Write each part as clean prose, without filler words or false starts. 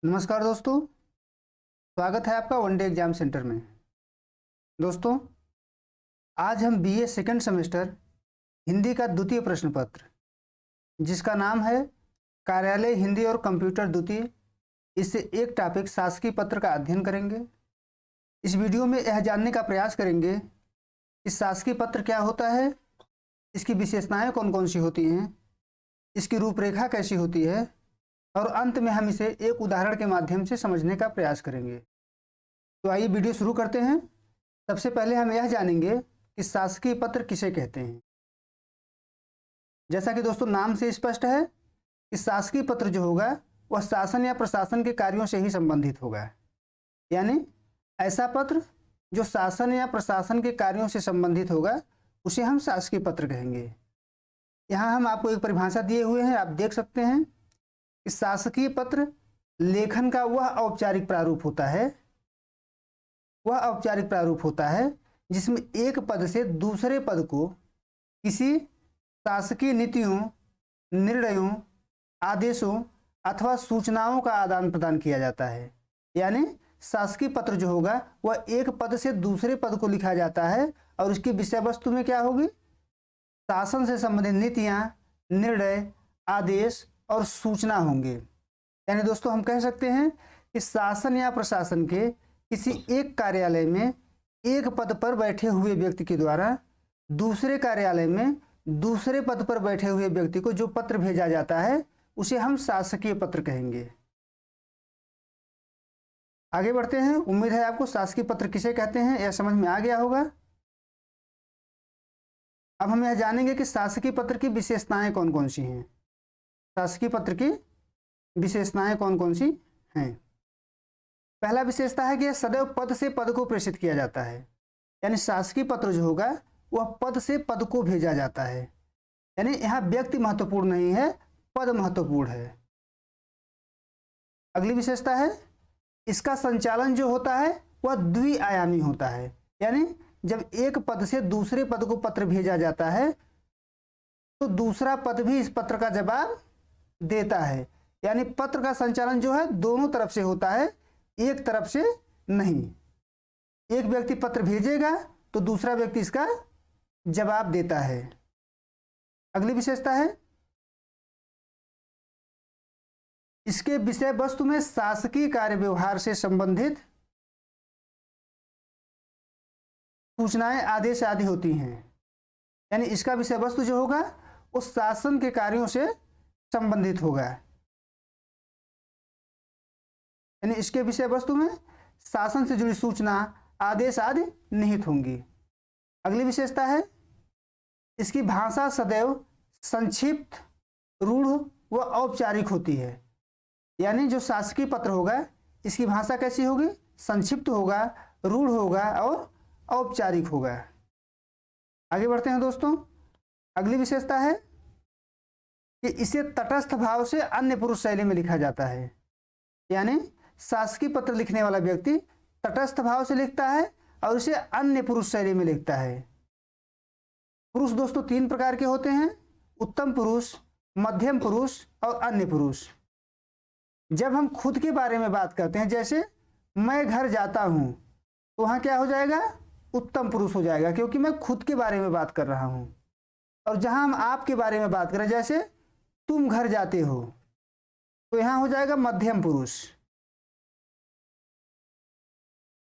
नमस्कार दोस्तों, स्वागत है आपका वन डे एग्जाम सेंटर में। दोस्तों, आज हम बीए सेकंड सेमेस्टर हिंदी का द्वितीय प्रश्न पत्र, जिसका नाम है कार्यालय हिंदी और कंप्यूटर द्वितीय, इससे एक टॉपिक शासकीय पत्र का अध्ययन करेंगे। इस वीडियो में यह जानने का प्रयास करेंगे कि शासकीय पत्र क्या होता है, इसकी विशेषताएं कौन कौन सी होती हैं, इसकी रूपरेखा कैसी होती है, और अंत में हम इसे एक उदाहरण के माध्यम से समझने का प्रयास करेंगे। तो आइए वीडियो शुरू करते हैं। सबसे पहले हम यह जानेंगे कि शासकीय पत्र किसे कहते हैं। जैसा कि दोस्तों नाम से स्पष्ट है कि शासकीय पत्र जो होगा वह शासन या प्रशासन के कार्यों से ही संबंधित होगा, यानी ऐसा पत्र जो शासन या प्रशासन के कार्यों से संबंधित होगा उसे हम शासकीय पत्र कहेंगे। यहाँ हम आपको एक परिभाषा दिए हुए हैं, आप देख सकते हैं कि शासकीय पत्र लेखन का वह औपचारिक प्रारूप होता है जिसमें एक पद से दूसरे पद को किसी शासकीय नीतियों, निर्णयों, आदेशों अथवा सूचनाओं का आदान प्रदान किया जाता है। यानी शासकीय पत्र जो होगा वह एक पद से दूसरे पद को लिखा जाता है और उसकी विषय वस्तु में क्या होगी, शासन से संबंधित नीतियां, निर्णय, आदेश और सूचना होंगे। यानी दोस्तों हम कह सकते हैं कि शासन या प्रशासन के किसी एक कार्यालय में एक पद पर बैठे हुए व्यक्ति के द्वारा दूसरे कार्यालय में दूसरे पद पर बैठे हुए व्यक्ति को जो पत्र भेजा जाता है उसे हम शासकीय पत्र कहेंगे। आगे बढ़ते हैं। उम्मीद है आपको शासकीय पत्र किसे कहते हैं यह समझ में आ गया होगा। अब हम यह जानेंगे कि शासकीय पत्र की विशेषताएं कौन कौन सी हैं। शासकीय पत्र की विशेषताएं कौन कौन सी हैं। पहला विशेषता है कि यह सदैव पद से पद को प्रेषित किया जाता है, यानी शासकीय पत्र जो होगा वह पद से पद को भेजा जाता है। यानी यहाँ व्यक्ति महत्वपूर्ण नहीं है, पद महत्वपूर्ण है। अगली विशेषता है इसका संचालन जो होता है वह द्विआयामी होता है, यानी जब एक पद से दूसरे पद को पत्र भेजा जाता है तो दूसरा पद भी इस पत्र का जवाब देता है। यानी पत्र का संचालन जो है दोनों तरफ से होता है, एक तरफ से नहीं। एक व्यक्ति पत्र भेजेगा तो दूसरा व्यक्ति इसका जवाब देता है। अगली विशेषता है इसके विषय वस्तु में शासकीय कार्य व्यवहार से संबंधित सूचनाएं, आदेश आदि होती हैं। यानी इसका विषय वस्तु जो होगा उस शासन के कार्यों से संबंधित होगा, यानी इसके विषय वस्तु में शासन से जुड़ी सूचना, आदेश आदि निहित होंगी। अगली विशेषता है इसकी भाषा सदैव संक्षिप्त, रूढ़ व औपचारिक होती है। यानी जो शासकीय पत्र होगा इसकी भाषा कैसी होगी, संक्षिप्त होगा, रूढ़ होगा और औपचारिक होगा। आगे बढ़ते हैं दोस्तों। अगली विशेषता है कि इसे तटस्थ भाव से अन्य पुरुष शैली में लिखा जाता है। यानी शासकीय पत्र लिखने वाला व्यक्ति तटस्थ भाव से लिखता है और इसे अन्य पुरुष शैली में लिखता है। पुरुष दोस्तों तीन प्रकार के होते हैं, उत्तम पुरुष, मध्यम पुरुष और अन्य पुरुष। जब हम खुद के बारे में बात करते हैं, जैसे मैं घर जाता हूं, तो वहां क्या हो जाएगा, उत्तम पुरुष हो जाएगा, क्योंकि मैं खुद के बारे में बात कर रहा हूं। और जहां हम आपके बारे में बात करें, जैसे तुम घर जाते हो, तो यहां हो जाएगा मध्यम पुरुष।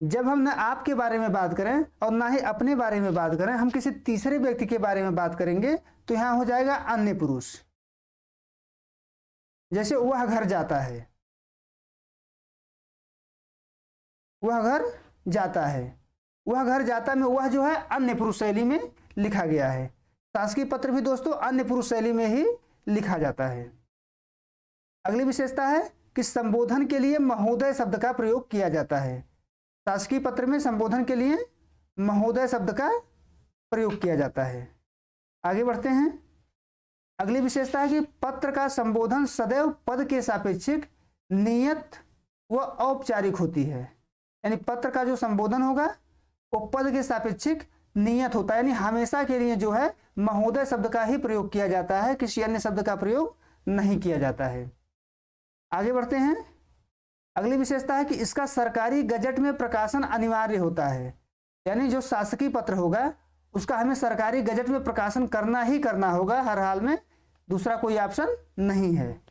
जब हम न आपके बारे में बात करें और ना ही अपने बारे में बात करें, हम किसी तीसरे व्यक्ति के बारे में बात करेंगे तो यहां हो जाएगा अन्य पुरुष। जैसे वह घर जाता है, वह घर जाता है, वह घर जाता में वह जो है अन्य पुरुष शैली में लिखा गया है। शासकीय पत्र भी दोस्तों अन्य पुरुष शैली में ही लिखा जाता है। अगली विशेषता है कि संबोधन के लिए महोदय शब्द का प्रयोग किया जाता है। शासकीय पत्र में संबोधन के लिए महोदय शब्द का प्रयोग किया जाता है। आगे बढ़ते हैं। अगली विशेषता है कि पत्र का संबोधन सदैव पद के सापेक्षिक, नियत व औपचारिक होती है। यानी पत्र का जो संबोधन होगा वो पद के सापेक्षिक नियत होता है, यानी हमेशा के लिए जो है महोदय शब्द का ही प्रयोग किया जाता है, किसी अन्य शब्द का प्रयोग नहीं किया जाता है। आगे बढ़ते हैं। अगली विशेषता है कि इसका सरकारी गजट में प्रकाशन अनिवार्य होता है, यानी जो शासकीय पत्र होगा उसका हमें सरकारी गजट में प्रकाशन करना ही करना होगा, हर हाल में, दूसरा कोई ऑप्शन नहीं है।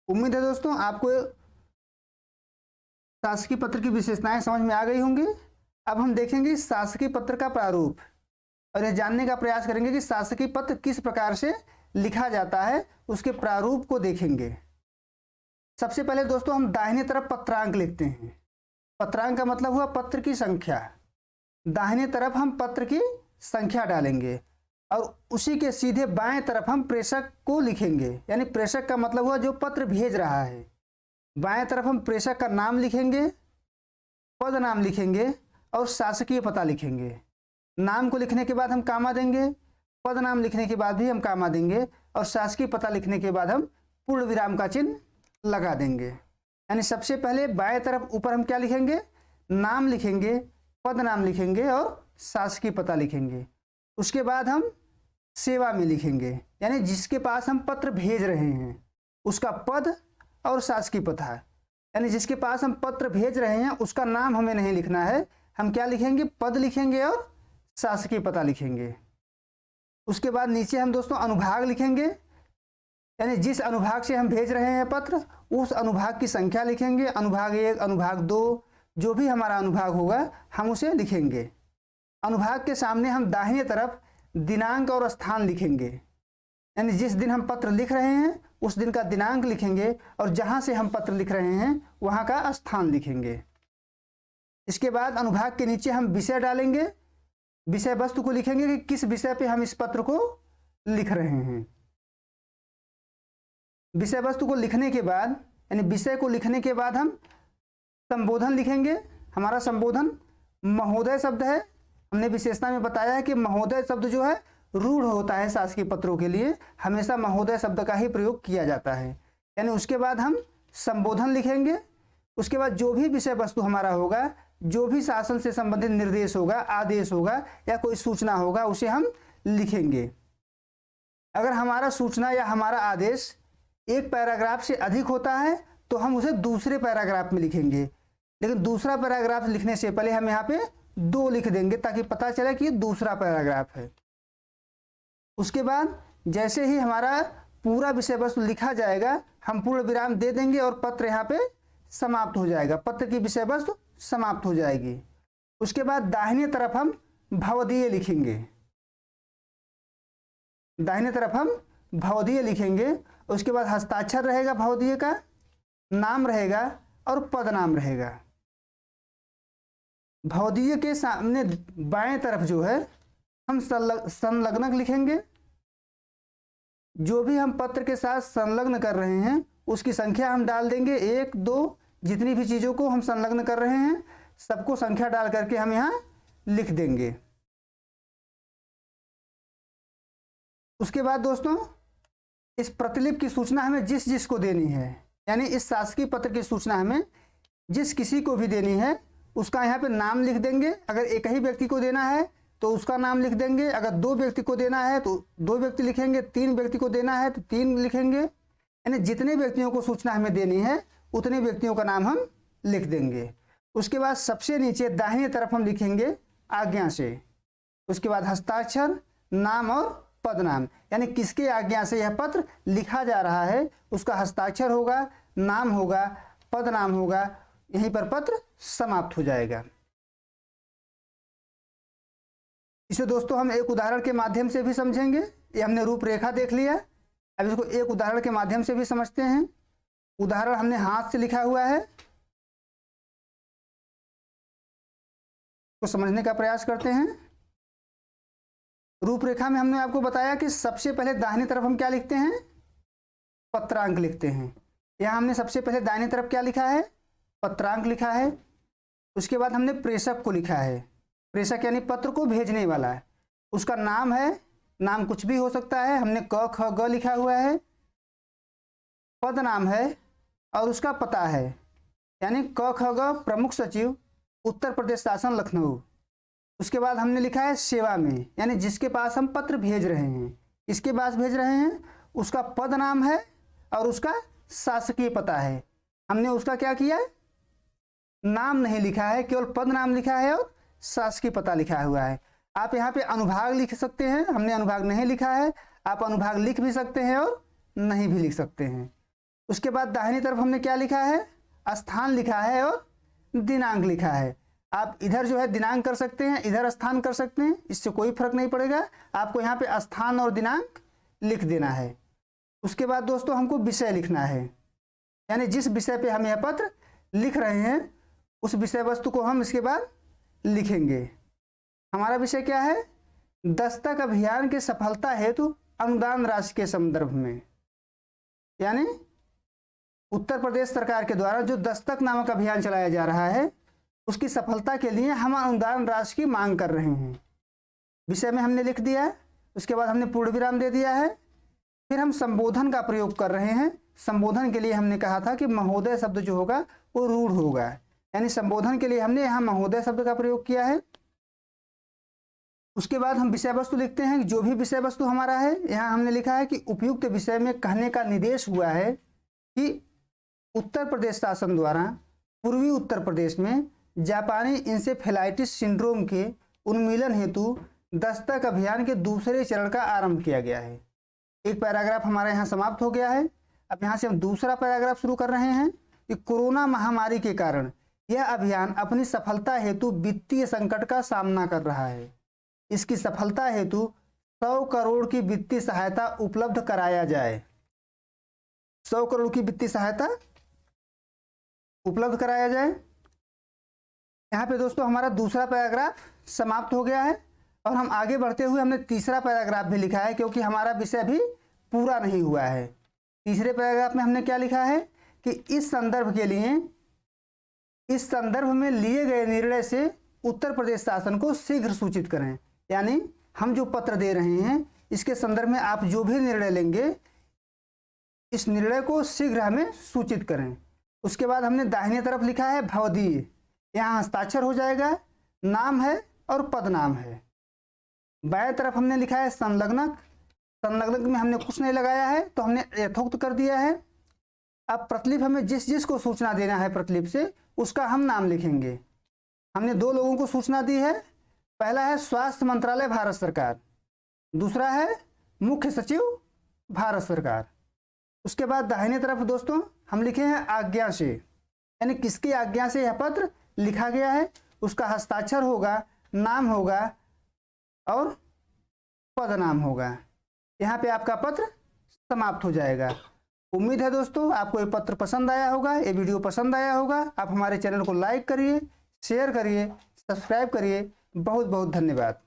उम्मीद है दोस्तों आपको शासकीय पत्र की विशेषताएं समझ में आ गई होंगी। अब हम देखेंगे शासकीय पत्र का प्रारूप और यह जानने का प्रयास करेंगे कि शासकीय पत्र किस प्रकार से लिखा जाता है, उसके प्रारूप को देखेंगे। सबसे पहले दोस्तों हम दाहिने तरफ पत्रांक लिखते हैं। पत्रांक का मतलब हुआ पत्र की संख्या। दाहिने तरफ हम पत्र की संख्या डालेंगे और उसी के सीधे बाएं तरफ हम प्रेषक को लिखेंगे, यानी प्रेषक का मतलब हुआ जो पत्र भेज रहा है। बाएं तरफ हम प्रेषक का नाम लिखेंगे, पद नाम लिखेंगे और शासकीय पता लिखेंगे। नाम को लिखने के बाद हम कामा देंगे, पद नाम लिखने के बाद भी हम कामा देंगे और शासकीय पता लिखने के बाद हम पूर्ण विराम का चिन्ह लगा देंगे। यानी सबसे पहले बाएं तरफ ऊपर हम क्या लिखेंगे, नाम लिखेंगे, पद नाम लिखेंगे और शासकीय पता लिखेंगे। उसके बाद हम सेवा में लिखेंगे, यानी जिसके पास हम पत्र भेज रहे हैं उसका पद और शासकीय पता, यानी जिसके पास हम पत्र भेज रहे हैं उसका नाम हमें नहीं लिखना है, हम क्या लिखेंगे, पद लिखेंगे और शासकीय पता लिखेंगे। उसके बाद नीचे हम दोस्तों अनुभाग लिखेंगे, यानी जिस अनुभाग से हम भेज रहे हैं पत्र उस अनुभाग की संख्या लिखेंगे, अनुभाग 1, अनुभाग 2, जो भी हमारा अनुभाग होगा हम उसे लिखेंगे। अनुभाग के सामने हम दाहिने तरफ दिनांक और स्थान लिखेंगे, यानी जिस दिन हम पत्र लिख रहे हैं उस दिन का दिनांक लिखेंगे और जहां से हम पत्र लिख रहे हैं वहां का स्थान लिखेंगे। इसके बाद अनुभाग के नीचे हम विषय डालेंगे, विषय वस्तु को लिखेंगे कि किस विषय पे हम इस पत्र को लिख रहे हैं। विषय वस्तु को लिखने के बाद, यानी विषय को लिखने के बाद हम संबोधन लिखेंगे। हमारा संबोधन महोदय शब्द है। हमने विशेषता में बताया है कि महोदय शब्द जो है रूढ़ होता है शासकीय पत्रों के लिए, हमेशा महोदय शब्द का ही प्रयोग किया जाता है। यानी उसके बाद हम संबोधन लिखेंगे। उसके बाद जो भी विषय वस्तु हमारा होगा, जो भी शासन से संबंधित निर्देश होगा, आदेश होगा या कोई सूचना होगा उसे हम लिखेंगे। अगर हमारा सूचना या हमारा आदेश एक पैराग्राफ से अधिक होता है तो हम उसे दूसरे पैराग्राफ में लिखेंगे, लेकिन दूसरा पैराग्राफ लिखने से पहले हम यहाँ पे 2 लिख देंगे ताकि पता चले कि ये दूसरा पैराग्राफ है। उसके बाद जैसे ही हमारा पूरा विषय वस्तु लिखा जाएगा हम पूर्ण विराम दे देंगे और पत्र यहाँ पे समाप्त हो जाएगा, पत्र की विषय वस्तु समाप्त हो जाएगी। उसके बाद दाहिने तरफ हम भवदीय लिखेंगे, दाहिने तरफ हम भवदीय लिखेंगे। उसके बाद हस्ताक्षर रहेगा भवदीय का, नाम रहेगा और पद नाम रहेगा। भवदीय के सामने बाएं तरफ जो है हम संलग्नक लिखेंगे। जो भी हम पत्र के साथ संलग्न कर रहे हैं उसकी संख्या हम डाल देंगे, 1, 2, जितनी भी चीजों को हम संलग्न कर रहे हैं सबको संख्या डाल करके हम यहाँ लिख देंगे। उसके बाद दोस्तों इस प्रतिलिपि की सूचना हमें जिस जिस को देनी है, यानी इस शासकीय पत्र की सूचना हमें जिस किसी को भी देनी है उसका यहाँ पे नाम लिख देंगे। अगर एक ही व्यक्ति को देना है तो उसका नाम लिख देंगे, अगर 2 व्यक्ति को देना है तो 2 व्यक्ति लिखेंगे, 3 व्यक्ति को देना है तो 3 लिखेंगे। यानी जितने व्यक्तियों को सूचना हमें देनी है उतने व्यक्तियों का नाम हम लिख देंगे। उसके बाद सबसे नीचे दाहिने तरफ हम लिखेंगे आज्ञा से। उसके बाद हस्ताक्षर, नाम और पद नाम, यानी किसके आज्ञा से यह पत्र लिखा जा रहा है उसका हस्ताक्षर होगा, नाम होगा, पद नाम होगा, यहीं पर पत्र समाप्त हो जाएगा। इसे दोस्तों हम एक उदाहरण के माध्यम से भी समझेंगे। ये हमने रूपरेखा देख लिया, अब इसको एक उदाहरण के माध्यम से भी समझते हैं। उदाहरण हमने हाथ से लिखा हुआ है, तो समझने का प्रयास करते हैं। रूपरेखा में हमने आपको बताया कि सबसे पहले दाहिने तरफ हम क्या लिखते हैं, पत्रांक लिखते हैं। यहाँ हमने सबसे पहले दाहिने तरफ क्या लिखा है, पत्रांक लिखा है। उसके बाद हमने प्रेषक को लिखा है। प्रेषक यानी पत्र को भेजने वाला है, उसका नाम है, नाम कुछ भी हो सकता है, हमने क ख ग लिखा हुआ है। पद नाम है और उसका पता है, यानी क ख ग प्रमुख सचिव उत्तर प्रदेश शासन लखनऊ। उसके बाद हमने लिखा है सेवा में, यानी जिसके पास हम पत्र भेज रहे हैं, किसके पास भेज रहे हैं, उसका पद नाम है और उसका शासकीय पता है, हमने उसका क्या किया है, नाम नहीं लिखा है, केवल पद नाम लिखा है और शासकीय पता लिखा हुआ है। आप यहाँ पे अनुभाग लिख सकते हैं, हमने अनुभाग नहीं लिखा है, आप अनुभाग लिख भी सकते हैं और नहीं भी लिख सकते हैं। उसके बाद दाहिनी तरफ हमने क्या लिखा है, स्थान लिखा है और दिनांक लिखा है। आप इधर जो है दिनांक कर सकते हैं, इधर स्थान कर सकते हैं, इससे कोई फर्क नहीं पड़ेगा, आपको यहाँ पे स्थान और दिनांक लिख देना है। उसके बाद दोस्तों हमको विषय लिखना है, यानी जिस विषय पे हम यह पत्र लिख रहे हैं उस विषय वस्तु को हम इसके बाद लिखेंगे। हमारा विषय क्या है, दस्तक अभियान की सफलता हेतु अनुदान राशि के संदर्भ में, यानी उत्तर प्रदेश सरकार के द्वारा जो दस्तक नामक अभियान चलाया जा रहा है उसकी सफलता के लिए हम अनुदान राशि की मांग कर रहे हैं। विषय में हमने लिख दिया है, उसके बाद हमने पूर्ण विराम दे दिया है, फिर हम संबोधन का प्रयोग कर रहे हैं। संबोधन के लिए हमने कहा था कि महोदय शब्द जो होगा वो रूढ़ होगा, यानी संबोधन के लिए हमने यहाँ महोदय शब्द का प्रयोग किया है। उसके बाद हम विषय वस्तु लिखते हैं, जो भी विषय वस्तु हमारा है, यहाँ हमने लिखा है कि उपयुक्त विषय में कहने का निर्देश हुआ है कि उत्तर प्रदेश शासन द्वारा पूर्वी उत्तर प्रदेश में जापानी इंसेफेलाइटिस सिंड्रोम के उन्मूलन हेतु दस्तक अभियान के दूसरे चरण का आरंभ किया गया है। एक पैराग्राफ हमारा यहाँ समाप्त हो गया है। अब यहाँ से हम दूसरा पैराग्राफ शुरू कर रहे हैं कि कोरोना महामारी के कारण यह अभियान अपनी सफलता हेतु वित्तीय संकट का सामना कर रहा है। इसकी सफलता हेतु 100 करोड़ की वित्तीय सहायता उपलब्ध कराया जाए। 100 करोड़ की वित्तीय सहायता उपलब्ध कराया जाए। यहाँ पे दोस्तों हमारा दूसरा पैराग्राफ समाप्त हो गया है और हम आगे बढ़ते हुए हमने तीसरा पैराग्राफ भी लिखा है, क्योंकि हमारा विषय भी पूरा नहीं हुआ है। तीसरे पैराग्राफ में हमने क्या लिखा है कि इस संदर्भ में लिए गए निर्णय से उत्तर प्रदेश शासन को शीघ्र सूचित करें, यानी हम जो पत्र दे रहे हैं इसके संदर्भ में आप जो भी निर्णय लेंगे इस निर्णय को शीघ्र हमें सूचित करें। उसके बाद हमने दाहिने तरफ लिखा है भवदीय, यहाँ हस्ताक्षर हो जाएगा, नाम है और पद नाम है। बाएं तरफ हमने लिखा है संलग्नक, संलग्नक में हमने कुछ नहीं लगाया है तो हमने यथोक्त कर दिया है। अब प्रतिलिपि हमें जिस जिस को सूचना देना है प्रतिलिपि से उसका हम नाम लिखेंगे। हमने 2 लोगों को सूचना दी है, पहला है स्वास्थ्य मंत्रालय भारत सरकार, दूसरा है मुख्य सचिव भारत सरकार। उसके बाद दाहिने तरफ दोस्तों हम लिखे हैं आज्ञा से, यानी किसकी आज्ञा से यह पत्र लिखा गया है, उसका हस्ताक्षर होगा, नाम होगा और पद नाम होगा। यहाँ पे आपका पत्र समाप्त हो जाएगा। उम्मीद है दोस्तों आपको ये पत्र पसंद आया होगा, ये वीडियो पसंद आया होगा। आप हमारे चैनल को लाइक करिए, शेयर करिए, सब्सक्राइब करिए। बहुत बहुत धन्यवाद।